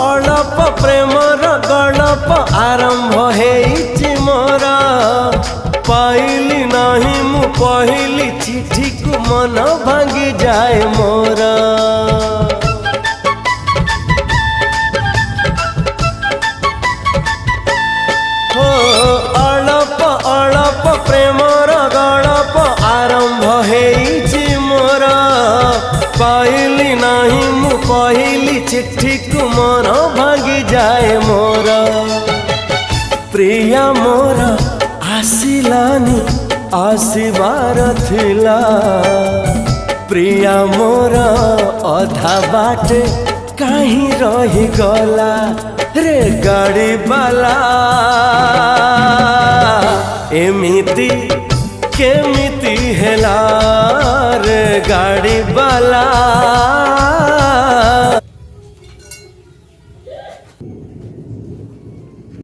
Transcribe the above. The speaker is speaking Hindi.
अड़प प्रेमर गड़प आरंभ हेइछि मोर पाइली नहीं मु पहली चिठी को मन भांगी जाए मोर हो अड़प अड़प प्रेमर गड़प आरंभ हेइछि मोर पाइली नहीं मु पहली चिठी को मन भांगी जाए मोर प्रिया मोर आसिलानी आसिबार थिला प्रिया मोर अधा बाटे कहीं रही गला रे गाड़ी बाला एमिति केमिति हेला रे गाड़ी बाला।